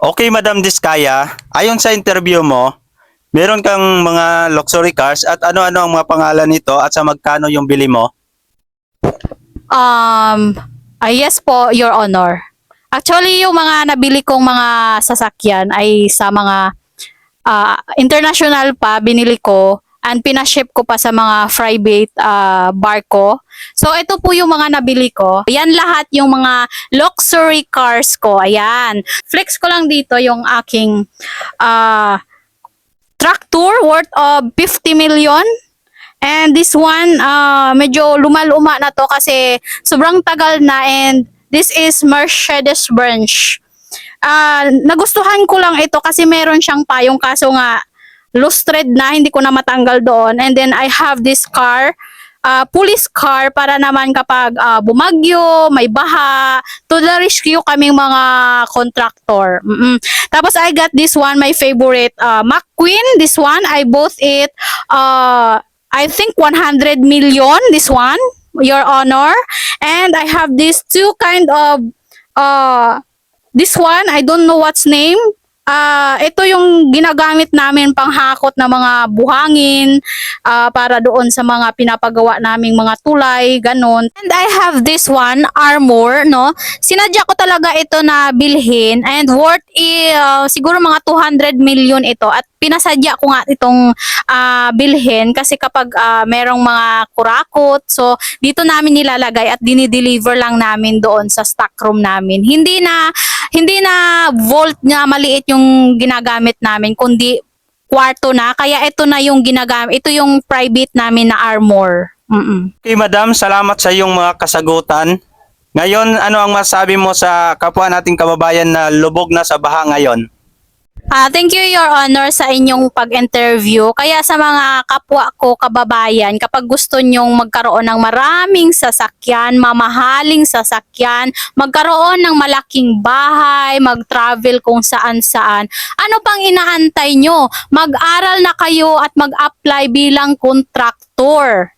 Okay, Madam Diskaya, ayon sa interview mo, meron kang mga luxury cars at ano-ano ang mga pangalan nito at sa magkano yung bili mo? Um, yes po, Your Honor. Actually, yung mga nabili kong mga sasakyan ay sa mga international pa, binili ko and pinaship ko pa sa mga private barko. So, ito po yung mga nabili ko. Ayan lahat yung mga luxury cars ko. Ayan. Flex ko lang dito yung aking tractor worth of 50 million. And this one, medyo luma-luma na to kasi sobrang tagal na, and this is Mercedes-Benz. Nagustuhan ko lang ito kasi meron siyang payong, kaso nga lustred na, hindi ko na matanggal doon. And then I have this car, police car, para naman kapag bumagyo, may baha, to the rescue kaming mga contractor. Tapos I got this one, my favorite, McQueen. This one, I bought it, I think 100 million, this one, Your Honor. And I have these two kind of, this one, I don't know what's name. Ito yung ginagamit namin panghakot na mga buhangin, para doon sa mga pinapagawa naming mga tulay, ganun. And I have this one, Armor, no? Sinadya ko talaga ito na bilhin, and worth siguro mga 200 million ito, at pinasadya ko nga itong bilhin kasi kapag merong mga kurakot, so dito namin nilalagay at dinideliver lang namin doon sa stock room namin. Hindi na vault na maliit yung ginagamit namin, kundi kwarto na. Kaya ito na yung ginagamit. Ito yung private namin na Armor. Okay, Madam, salamat sa iyong mga kasagutan. Ngayon, ano ang masabi mo sa kapwa nating kababayan na lubog na sa baha ngayon? Thank you, Your Honor, sa inyong pag-interview. Kaya sa mga kapwa ko, kababayan, kapag gusto nyong magkaroon ng maraming sasakyan, mamahaling sasakyan, magkaroon ng malaking bahay, mag-travel kung saan-saan, ano pang inaantay nyo? Mag-aral na kayo at mag-apply bilang kontraktor.